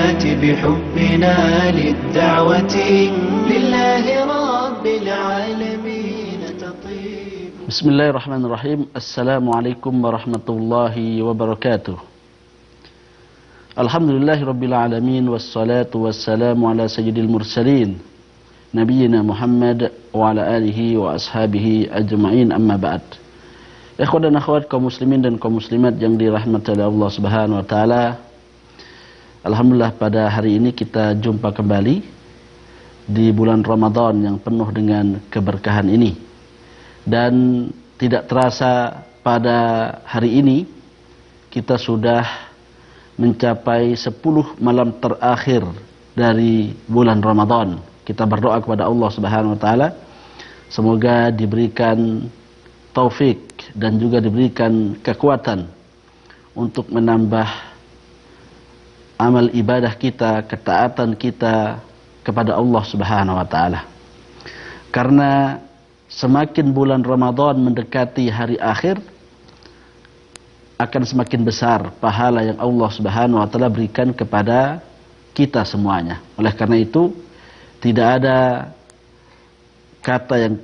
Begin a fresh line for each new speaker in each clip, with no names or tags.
الحياة بحبنا للدعوة لله رب العالمين تطيب.
بسم الله الرحمن الرحيم. السلام عليكم ورحمة الله وبركاته. Alhamdulillahi Rabbil Alamin. Wassalatu wassalamu ala sayyidil mursalin Nabiyyina Muhammad wa ala alihi wa ashabihi ajma'in, amma ba'd. Ikhwan dan akhwat, kaum muslimin dan kaum muslimat yang dirahmati oleh Allah Subhanahu wa taala. Alhamdulillah, pada hari ini kita jumpa kembali di bulan Ramadan yang penuh dengan keberkahan ini. Dan tidak terasa pada hari ini kita sudah mencapai 10 malam terakhir dari bulan Ramadan. Kita berdoa kepada Allah Subhanahu wa taala semoga diberikan taufik dan juga diberikan kekuatan untuk menambah amal ibadah kita, ketaatan kita kepada Allah Subhanahu wa taala. Karena semakin bulan Ramadan mendekati hari akhir, akan semakin besar pahala yang Allah Subhanahu wa taala berikan kepada kita semuanya. Oleh karena itu, tidak ada kata yang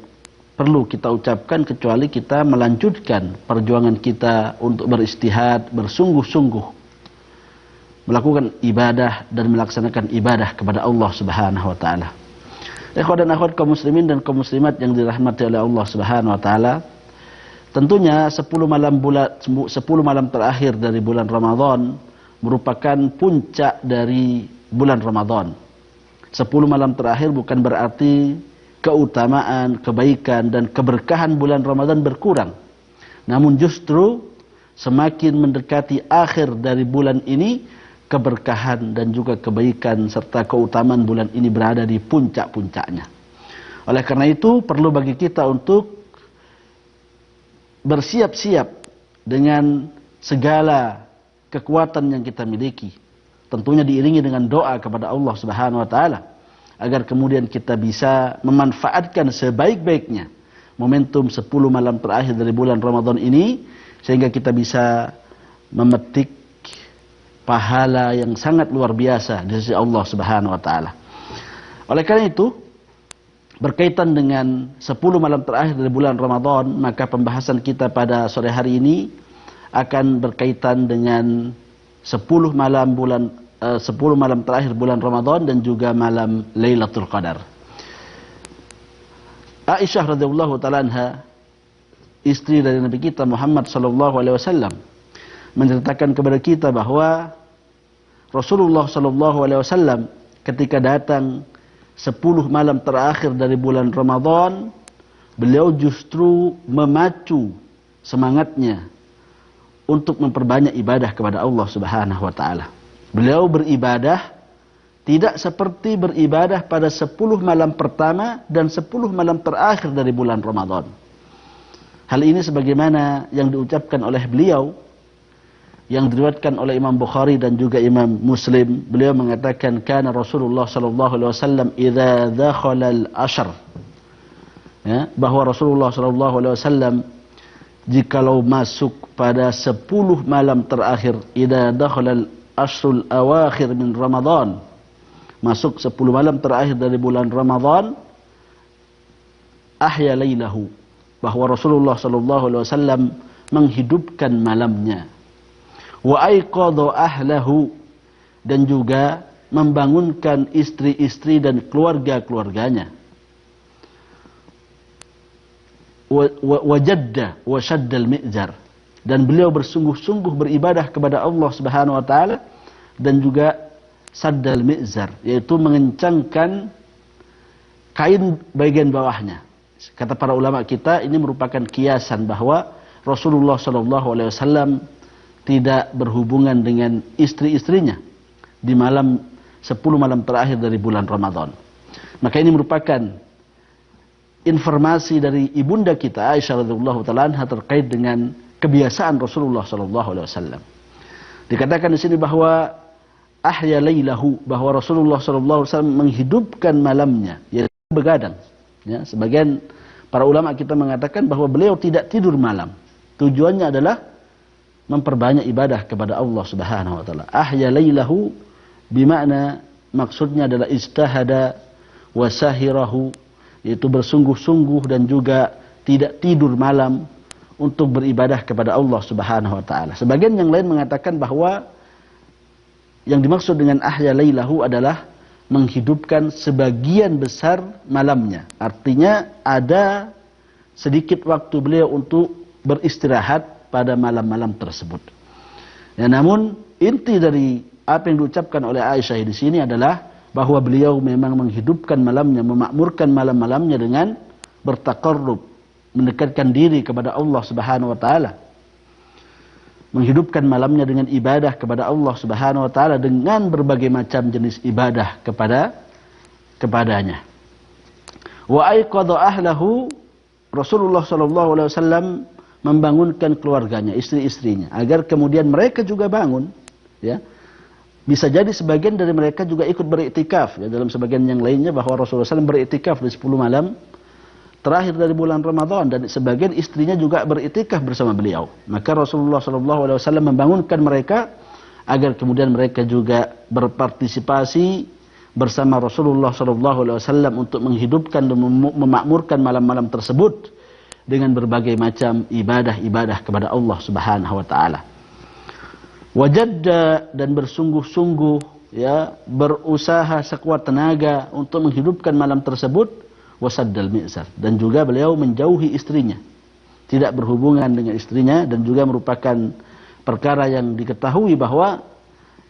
perlu kita ucapkan kecuali kita melanjutkan perjuangan kita untuk beristihad, bersungguh-sungguh melakukan ibadah dan melaksanakan ibadah kepada Allah Subhanahu wa taala. Ikhwan dan akhwat, kaum muslimin dan kaum muslimat yang dirahmati oleh Allah Subhanahu wa taala, tentunya 10 malam terakhir dari bulan Ramadan merupakan puncak dari bulan Ramadan. 10 malam terakhir bukan berarti keutamaan, kebaikan dan keberkahan bulan Ramadan berkurang. Namun justru semakin mendekati akhir dari bulan ini, keberkahan dan juga kebaikan serta keutamaan bulan ini berada di puncak-puncaknya. Oleh karena itu perlu bagi kita untuk bersiap-siap dengan segala kekuatan yang kita miliki, tentunya diiringi dengan doa kepada Allah Subhanahu wa taala agar kemudian kita bisa memanfaatkan sebaik-baiknya momentum 10 malam terakhir dari bulan Ramadan ini, sehingga kita bisa memetik pahala yang sangat luar biasa di sisi Allah Subhanahu wa taala. Oleh karena itu, berkaitan dengan 10 malam terakhir dari bulan Ramadan, maka pembahasan kita pada sore hari ini akan berkaitan dengan 10 malam terakhir bulan Ramadan dan juga malam Lailatul Qadar. Aisyah radhiyallahu taala anha, istri dari Nabi kita Muhammad sallallahu alaihi wasallam, menceritakan kepada kita bahwa Rasulullah sallallahu alaihi wasallam ketika datang 10 malam terakhir dari bulan Ramadan, beliau justru memacu semangatnya untuk memperbanyak ibadah kepada Allah Subhanahu wa taala. Beliau beribadah tidak seperti beribadah pada 10 malam pertama dan 10 malam terakhir dari bulan Ramadan. Hal ini sebagaimana yang diucapkan oleh beliau, yang diriwayatkan oleh Imam Bukhari dan juga Imam Muslim. Beliau mengatakan, kana Rasulullah sallallahu alaihi wasallam idza dakhala al-ashr, ya, bahwa Rasulullah sallallahu alaihi wasallam jikalau masuk pada 10 malam terakhir, idza dakhala al-ashrul awakhir min Ramadan, masuk 10 malam terakhir dari bulan Ramadan, ahya lailahu, bahwa Rasulullah sallallahu alaihi wasallam menghidupkan malamnya, wa aiqadha ahlahu, dan juga membangunkan istri-istri dan keluarga-keluarganya, wa jadda wa shaddal mi'zar, dan beliau bersungguh-sungguh beribadah kepada Allah Subhanahu wa taala, dan juga saddal mi'zar, yaitu mengencangkan kain bagian bawahnya. Kata para ulama kita, ini merupakan kiasan bahwa Rasulullah sallallahu alaihi wasallam tidak berhubungan dengan istri-istrinya di malam 10 malam terakhir dari bulan Ramadan. Maka ini merupakan informasi dari ibunda kita Aisyah radhiyallahu taala anha terkait dengan kebiasaan Rasulullah sallallahu alaihi wasallam. Dikatakan di sini bahwa ahya lailahu, bahwa Rasulullah sallallahu alaihi wasallam menghidupkan malamnya, yaitu begadang. Ya, sebagian para ulama kita mengatakan bahwa beliau tidak tidur malam. Tujuannya adalah memperbanyak ibadah kepada Allah Subhanahu wa taala. Ahya lailahu Bimakna maksudnya adalah ijtahada wa sahirahu, yaitu bersungguh-sungguh dan juga tidak tidur malam untuk beribadah kepada Allah Subhanahu wa taala. Sebagian yang lain mengatakan bahwa yang dimaksud dengan ahya lailahu adalah menghidupkan sebagian besar malamnya. Artinya ada sedikit waktu beliau untuk beristirahat pada malam-malam tersebut. Ya, namun inti dari apa yang diucapkan oleh Aisyah di sini adalah bahwa beliau memang menghidupkan malamnya, memakmurkan malam-malamnya dengan bertaqarrub, mendekatkan diri kepada Allah Subhanahu wa taala. Menghidupkan malamnya dengan ibadah kepada Allah Subhanahu wa taala dengan berbagai macam jenis ibadah kepadanya. Wa aiqadha ahlahu, Rasulullah sallallahu alaihi wasallam membangunkan keluarganya, istri-istrinya agar kemudian mereka juga bangun, ya. Bisa jadi sebagian dari mereka juga ikut beriktikaf, ya, dalam sebagian yang lainnya bahwa Rasulullah SAW beriktikaf di 10 malam terakhir dari bulan Ramadan, dan sebagian istrinya juga beriktikaf bersama beliau. Maka Rasulullah SAW membangunkan mereka agar kemudian mereka juga berpartisipasi bersama Rasulullah SAW untuk menghidupkan dan memakmurkan malam-malam tersebut dengan berbagai macam ibadah-ibadah kepada Allah Subhanahu wa taala. Wajadda, dan bersungguh-sungguh, ya, berusaha sekuat tenaga untuk menghidupkan malam tersebut. Wasaddal mi'zar, dan juga beliau menjauhi istrinya, tidak berhubungan dengan istrinya, dan juga merupakan perkara yang diketahui bahwa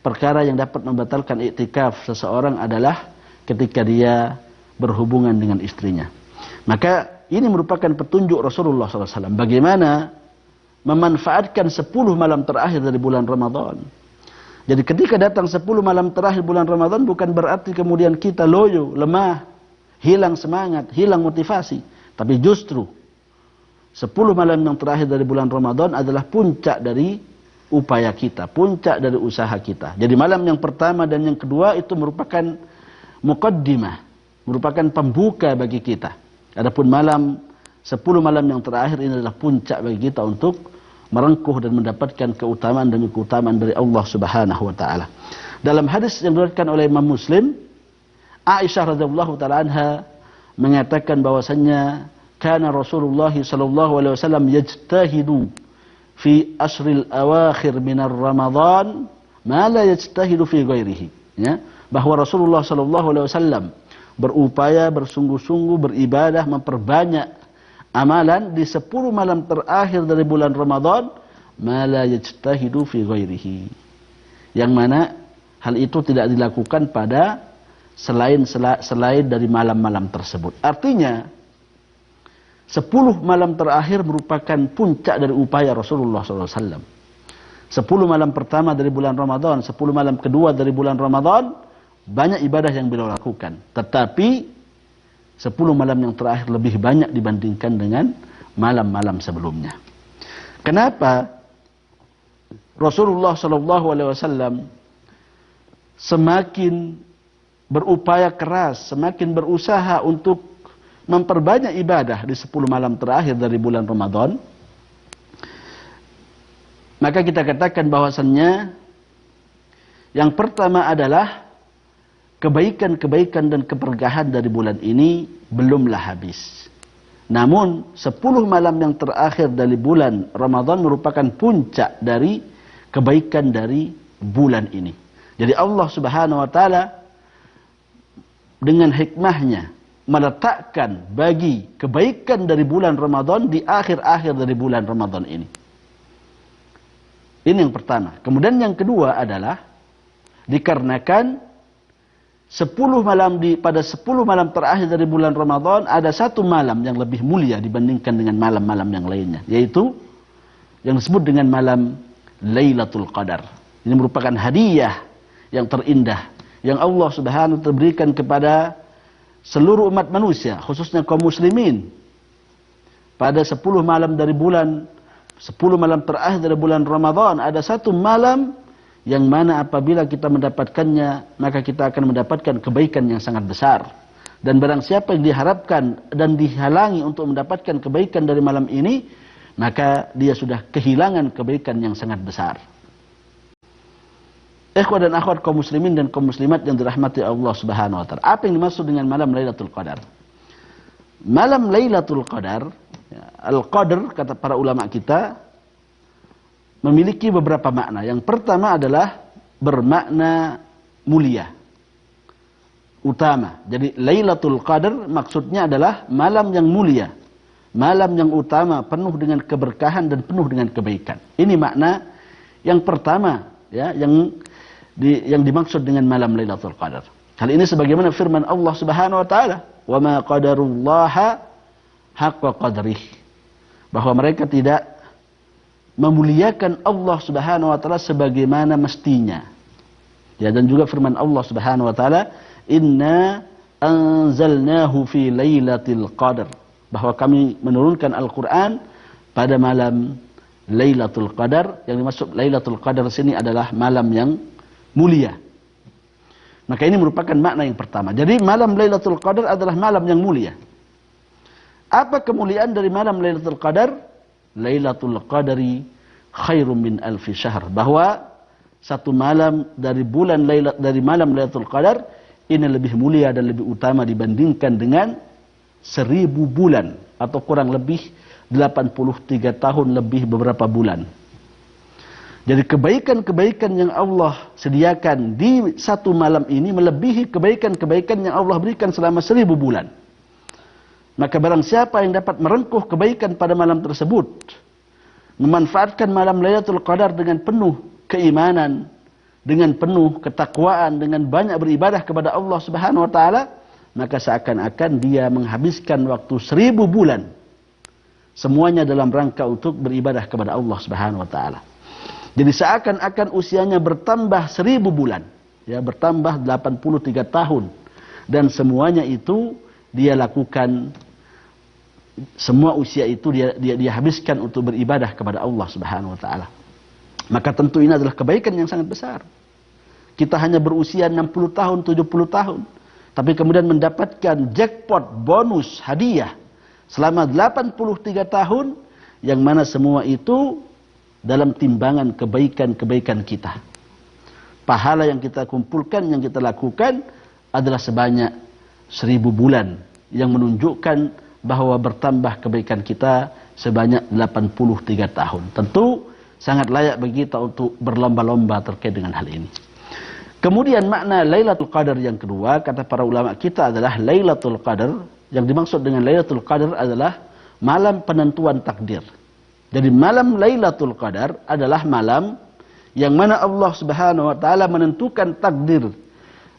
perkara yang dapat membatalkan iktikaf seseorang adalah ketika dia berhubungan dengan istrinya. Maka ini merupakan petunjuk Rasulullah SAW bagaimana memanfaatkan 10 malam terakhir dari bulan Ramadan. Jadi ketika datang 10 malam terakhir bulan Ramadan bukan berarti kemudian kita loyo, lemah, hilang semangat, hilang motivasi. Tapi justru 10 malam yang terakhir dari bulan Ramadan adalah puncak dari upaya kita, puncak dari usaha kita. Jadi malam yang pertama dan yang kedua itu merupakan muqaddimah, merupakan pembuka bagi kita. Adapun malam 10 malam yang terakhir ini adalah puncak bagi kita untuk merengkuh dan mendapatkan keutamaan demi keutamaan dari Allah Subhanahu wa taala. Dalam hadis yang diriwayatkan oleh Imam Muslim, Aisyah radhiyallahu taala anha mengatakan bahwasannya kana Rasulullah sallallahu alaihi wasallam yajtahidu fi ashril awakhir minar Ramadan ma la yajtahidu fi ghairihi, ya, bahwa Rasulullah sallallahu alaihi wasallam berupaya bersungguh-sungguh beribadah, memperbanyak amalan di 10 malam terakhir dari bulan Ramadan, ma la yajtahidu fi ghairihi, yang mana hal itu tidak dilakukan pada selain dari malam-malam tersebut. Artinya 10 malam terakhir merupakan puncak dari upaya Rasulullah SAW. 10 malam pertama dari bulan Ramadan, 10 malam kedua dari bulan Ramadan, banyak ibadah yang beliau lakukan. Tetapi 10 malam yang terakhir lebih banyak dibandingkan dengan malam-malam sebelumnya. Kenapa Rasulullah SAW semakin berupaya keras, semakin berusaha untuk memperbanyak ibadah di 10 malam terakhir dari bulan Ramadan? Maka kita katakan bahwasannya yang pertama adalah kebaikan-kebaikan dan keberkahan dari bulan ini belumlah habis. Namun 10 malam yang terakhir dari bulan Ramadan merupakan puncak dari kebaikan dari bulan ini. Jadi Allah Subhanahu wa taala dengan hikmahnya meletakkan bagi kebaikan dari bulan Ramadan di akhir-akhir dari bulan Ramadan ini. Ini yang pertama. Kemudian yang kedua adalah dikarenakan 10 malam pada 10 malam terakhir dari bulan Ramadan ada satu malam yang lebih mulia dibandingkan dengan malam-malam yang lainnya, yaitu yang disebut dengan malam Lailatul Qadar. Ini merupakan hadiah yang terindah yang Allah Subhanahu wa taala berikan kepada seluruh umat manusia, khususnya kaum muslimin. Pada 10 malam terakhir dari bulan Ramadan ada satu malam yang mana apabila kita mendapatkannya, maka kita akan mendapatkan kebaikan yang sangat besar. Dan barang siapa yang diharapkan dan dihalangi untuk mendapatkan kebaikan dari malam ini, maka dia sudah kehilangan kebaikan yang sangat besar. Ikhwah dan akhwat kaum muslimin dan kaum muslimat yang dirahmati Allah Subhanahu wa taala. Apa yang dimaksud dengan malam Lailatul Qadar? Malam Lailatul Qadar, ya, Al-Qadar kata para ulama kita memiliki beberapa makna. Yang pertama adalah bermakna mulia, utama. Jadi Lailatul Qadar maksudnya adalah malam yang mulia, malam yang utama, penuh dengan keberkahan dan penuh dengan kebaikan. Ini makna yang pertama, ya, yang dimaksud dengan malam Lailatul Qadar. Hal ini sebagaimana firman Allah Subhanahu wa taala, "Wa ma qadarullaha haqqa qadrih." Bahwa mereka tidak memuliakan Allah Subhanahu wa taala sebagaimana mestinya. Ya, dan juga firman Allah Subhanahu wa taala, "Inna anzalnahu fi lailatul qadar." Bahwa kami menurunkan Al-Qur'an pada malam Lailatul Qadar. Yang dimaksud Lailatul Qadar sini adalah malam yang mulia. Maka ini merupakan makna yang pertama. Jadi malam Lailatul Qadar adalah malam yang mulia. Apa kemuliaan dari malam Lailatul Qadar? Lailatul Qadari khairum min alfi syahr. Bahwa satu malam dari malam Lailatul Qadar ini lebih mulia dan lebih utama dibandingkan dengan 1000 bulan atau kurang lebih 83 tahun lebih beberapa bulan. Jadi kebaikan-kebaikan yang Allah sediakan di satu malam ini melebihi kebaikan-kebaikan yang Allah berikan selama 1000 bulan. Maka barang siapa yang dapat merengkuh kebaikan pada malam tersebut, memanfaatkan malam Lailatul Qadar dengan penuh keimanan, dengan penuh ketakwaan, dengan banyak beribadah kepada Allah Subhanahu wa taala, maka seakan-akan dia menghabiskan waktu 1000 bulan semuanya dalam rangka untuk beribadah kepada Allah Subhanahu wa taala. Jadi seakan-akan usianya bertambah 1000 bulan, ya, bertambah 83 tahun, dan semuanya itu dia lakukan, semua usia itu dia habiskan untuk beribadah kepada Allah Subhanahu wa taala. Maka tentu ini adalah kebaikan yang sangat besar. Kita hanya berusia 60 tahun, 70 tahun, tapi kemudian mendapatkan jackpot bonus hadiah selama 83 tahun, yang mana semua itu dalam timbangan kebaikan-kebaikan kita. Pahala yang kita kumpulkan, yang kita lakukan adalah sebanyak 1000 bulan, yang menunjukkan bahwa bertambah kebaikan kita sebanyak 83 tahun. Tentu sangat layak bagi kita untuk berlomba-lomba terkait dengan hal ini. Kemudian makna Lailatul Qadar yang kedua, kata para ulama kita, adalah Lailatul Qadar. Yang dimaksud dengan Lailatul Qadar adalah malam penentuan takdir. Jadi malam Lailatul Qadar adalah malam yang mana Allah Subhanahu wa taala menentukan takdir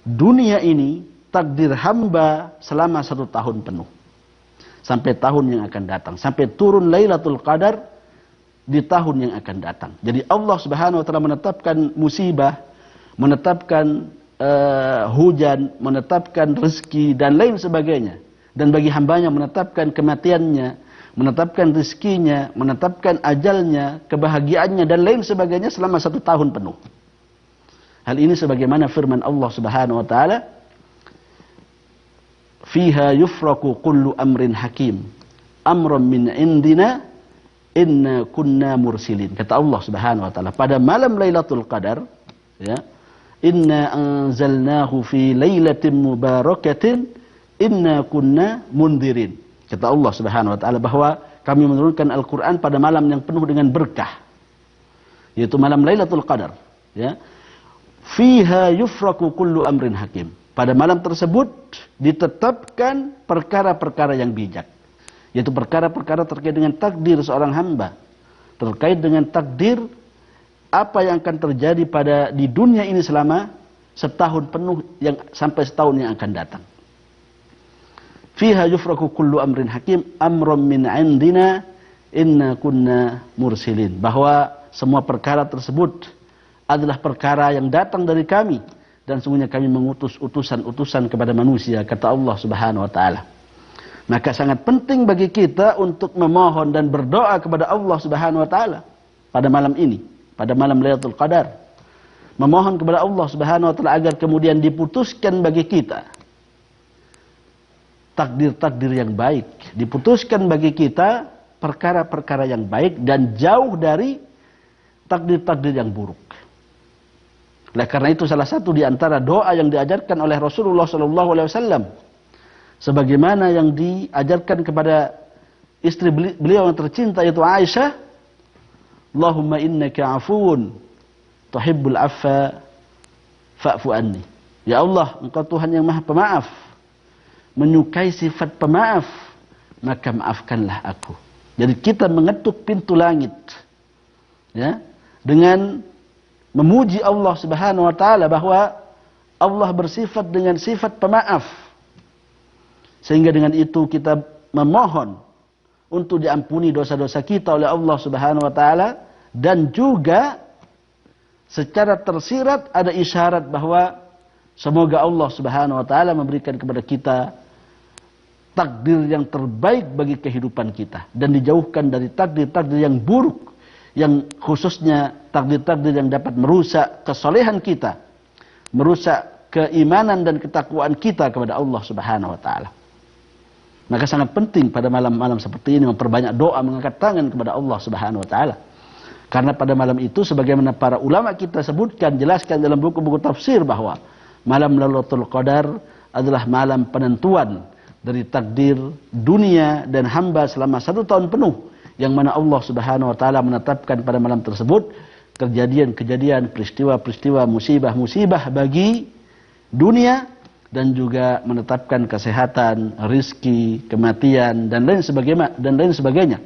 dunia ini, takdir hamba selama 1 tahun penuh. Sampai tahun yang akan datang, sampai turun Lailatul Qadar di tahun yang akan datang. Jadi Allah Subhanahu wa taala menetapkan musibah, menetapkan hujan, menetapkan rezeki dan lain sebagainya. Dan bagi hambanya menetapkan kematiannya, menetapkan rezekinya, menetapkan ajalnya, kebahagiaannya dan lain sebagainya selama 1 tahun penuh. Hal ini sebagaimana firman Allah Subhanahu wa taala, "Fiha yufraqu kullu amrin hakim, amran min indina, inna kunna mursilin." Kata Allah Subhanahu wa taala, pada malam Lailatul Qadar, ya, "Inna anzalnahu fi lailatin mubarakatin, inna kunna mundirin." Kata Allah Subhanahu wa taala bahwa kami menurunkan Al-Qur'an pada malam yang penuh dengan berkah, yaitu malam Lailatul Qadar, ya. Fiha yufraqu kullu amrin hakim. Pada malam tersebut ditetapkan perkara-perkara yang bijak, yaitu perkara-perkara terkait dengan takdir seorang hamba, terkait dengan takdir apa yang akan terjadi di dunia ini selama 1 tahun penuh, yang sampai 1 tahun yang akan datang. Fiha yufraqu kullu amrin hakim, amran min indina, inna kunna mursilin. Bahwa semua perkara tersebut adalah perkara yang datang dari kami, dan sungguhnya kami mengutus utusan-utusan kepada manusia, kata Allah Subhanahu wa taala. Maka sangat penting bagi kita untuk memohon dan berdoa kepada Allah Subhanahu wa taala pada malam ini, pada malam Lailatul Qadar. Memohon kepada Allah Subhanahu wa taala agar kemudian diputuskan bagi kita takdir-takdir yang baik, diputuskan bagi kita perkara-perkara yang baik dan jauh dari takdir-takdir yang buruk. Oleh karena itu salah satu di antara doa yang diajarkan oleh Rasulullah SAW, sebagaimana yang diajarkan kepada istri beliau yang tercinta yaitu Aisyah, Allahumma innaka afuun tuhibbul affa fa'fu anni. Ya Allah, Engkau Tuhan yang Maha Pemaaf, menyukai sifat pemaaf, maka maafkanlah aku. Jadi kita mengetuk pintu langit, ya, dengan memuji Allah Subhanahu wa taala bahwa Allah bersifat dengan sifat pemaaf. Sehingga dengan itu kita memohon untuk diampuni dosa-dosa kita oleh Allah Subhanahu wa taala, dan juga secara tersirat ada isyarat bahwa semoga Allah Subhanahu wa taala memberikan kepada kita takdir yang terbaik bagi kehidupan kita dan dijauhkan dari takdir-takdir yang buruk, yang khususnya takdir-takdir yang dapat merusak kesolehan kita, merusak keimanan dan ketakwaan kita kepada Allah Subhanahu wa taala. Maka sangat penting pada malam-malam seperti ini memperbanyak doa, mengangkat tangan kepada Allah Subhanahu wa taala. Karena pada malam itu sebagaimana para ulama kita sebutkan, jelaskan dalam buku-buku tafsir bahwa malam Lailatul Qadar adalah malam penentuan dari takdir dunia dan hamba selama 1 tahun penuh, yang mana Allah Subhanahu wa taala menetapkan pada malam tersebut kejadian-kejadian, peristiwa-peristiwa, musibah-musibah bagi dunia, dan juga menetapkan kesehatan, rizki, kematian dan lain sebagainya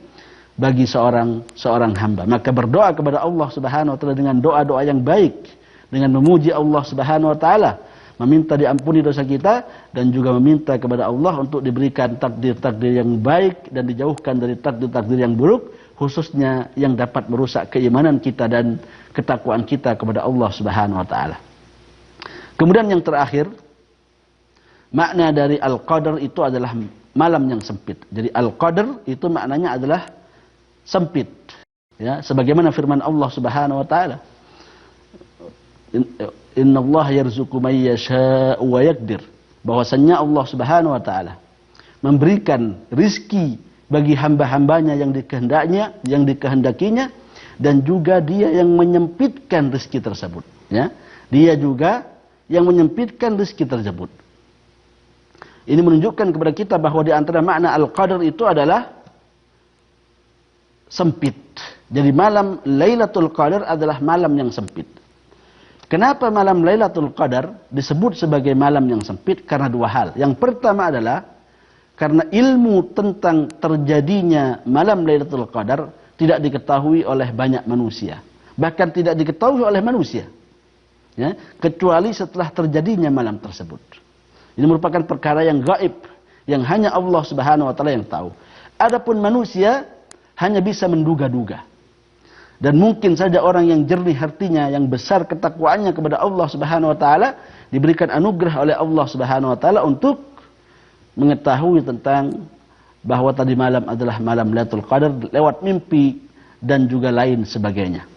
bagi seorang hamba. Maka berdoa kepada Allah Subhanahu wa taala dengan doa-doa yang baik, dengan memuji Allah Subhanahu wa taala, meminta diampuni dosa kita, dan juga meminta kepada Allah untuk diberikan takdir-takdir yang baik dan dijauhkan dari takdir-takdir yang buruk, khususnya yang dapat merusak keimanan kita dan ketakwaan kita kepada Allah Subhanahu wa taala. Kemudian yang terakhir, makna dari Al-Qadar itu adalah malam yang sempit. Jadi Al-Qadar itu maknanya adalah sempit. Ya, sebagaimana firman Allah Subhanahu wa taala, Innallaha yarzuqu may yasha'u wa yaqdir. Bahwasanya Allah Subhanahu wa taala memberikan rizki bagi hamba-hambanya yang dikehendakinya, dan juga Dia yang menyempitkan rizki tersebut, ya. Dia juga yang menyempitkan rizki tersebut. Ini menunjukkan kepada kita bahwa di antara makna Al-Qadar itu adalah sempit. Jadi malam Lailatul Qadar adalah malam yang sempit. Kenapa malam Lailatul Qadar disebut sebagai malam yang sempit? Karena 2 hal. Yang pertama adalah karena ilmu tentang terjadinya malam Lailatul Qadar tidak diketahui oleh banyak manusia. Bahkan tidak diketahui oleh manusia, ya, kecuali setelah terjadinya malam tersebut. Ini merupakan perkara yang gaib, yang hanya Allah Subhanahu wa taala yang tahu. Adapun manusia hanya bisa menduga-duga. Dan mungkin saja orang yang jernih hatinya, yang besar ketakwaannya kepada Allah Subhanahu wa taala, diberikan anugerah oleh Allah Subhanahu wa taala untuk mengetahui tentang bahwa tadi malam adalah malam Lailatul Qadar lewat mimpi dan juga lain sebagainya.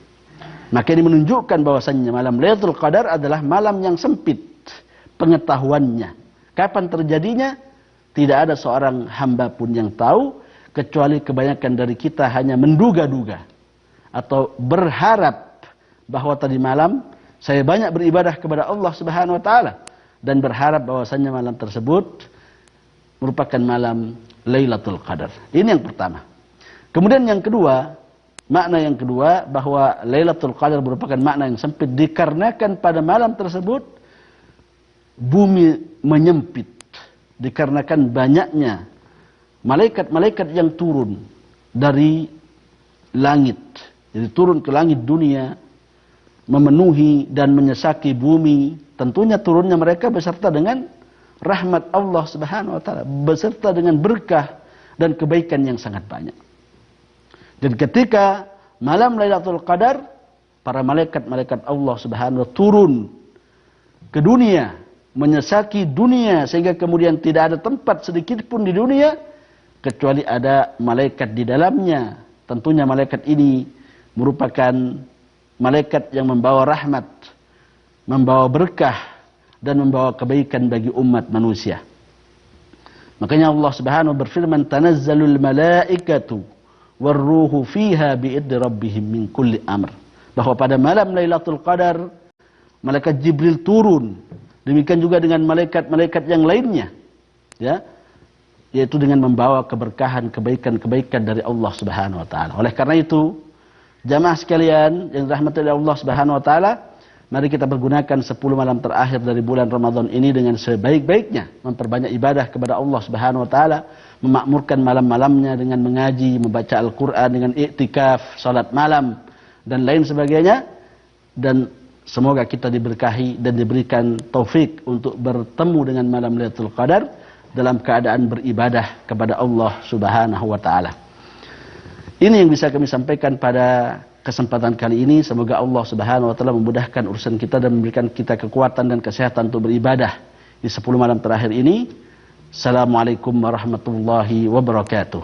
Maka ini menunjukkan bahwasannya malam Lailatul Qadar adalah malam yang sempit pengetahuannya. Kapan terjadinya? Tidak ada seorang hamba pun yang tahu, kecuali kebanyakan dari kita hanya menduga-duga atau berharap bahwa tadi malam saya banyak beribadah kepada Allah Subhanahu wa taala, dan berharap bahwasannya malam tersebut merupakan malam Lailatul Qadar. Ini yang pertama. Kemudian yang kedua, makna yang kedua bahwa Lailatul Qadar merupakan makna yang sempit dikarenakan pada malam tersebut bumi menyempit, dikarenakan banyaknya malaikat-malaikat yang turun dari langit. Jadi turun ke langit dunia, memenuhi dan menyesaki bumi. Tentunya turunnya mereka beserta dengan rahmat Allah Subhanahu wa taala, beserta dengan berkah dan kebaikan yang sangat banyak. Dan ketika malam Lailatul Qadar, para malaikat-malaikat Allah Subhanahu wa taala turun ke dunia, menyesaki dunia, sehingga kemudian tidak ada tempat sedikit pun di dunia kecuali ada malaikat di dalamnya. Tentunya malaikat ini merupakan malaikat yang membawa rahmat, membawa berkah, dan membawa kebaikan bagi umat manusia. Makanya Allah Subhanahu berfirman, "Tanazzalul malaikatu warruhu fiha bi'idni rabbihim min kulli amr." Bahwa pada malam Lailatul Qadar malaikat Jibril turun. Demikian juga dengan malaikat-malaikat yang lainnya, ya, yaitu dengan membawa keberkahan, kebaikan-kebaikan dari Allah Subhanahu wa taala. Oleh karena itu, jamaah sekalian yang dirahmati oleh Allah Subhanahu wa taala, mari kita pergunakan 10 malam terakhir dari bulan Ramadan ini dengan sebaik-baiknya, memperbanyak ibadah kepada Allah Subhanahu wa taala, memakmurkan malam-malamnya dengan mengaji, membaca Al-Qur'an, dengan iktikaf, salat malam dan lain sebagainya, dan semoga kita diberkahi dan diberikan taufik untuk bertemu dengan malam Lailatul Qadar dalam keadaan beribadah kepada Allah Subhanahu wa taala. Ini yang bisa kami sampaikan pada kesempatan kali ini. Semoga Allah Subhanahu wa taala memudahkan urusan kita dan memberikan kita kekuatan dan kesehatan untuk beribadah di 10 malam terakhir ini. Assalamualaikum warahmatullahi wabarakatuh.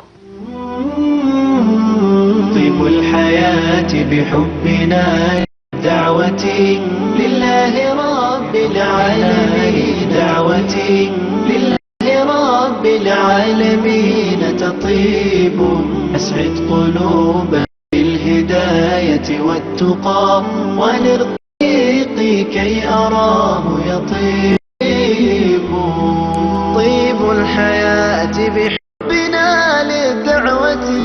Tibul hayati bihubbina da'wati lillahi rabbil alamin, da'wati lillahi rabbil alamin tatibu as'id quluban bil hidayati wat tuqa wa nirqiqi kay arahu yatibu. Tibul hayati bihubbina lid'awati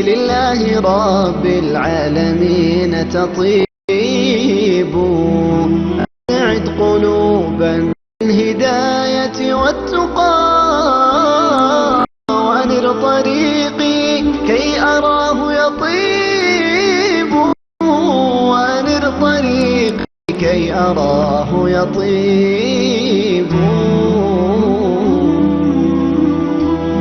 lillahi rabbil alamin tatibu as'id quluban bil hidayati wat tuqa طريقي كي أراه يطيب وأنر طريقي كي أراه يطيب.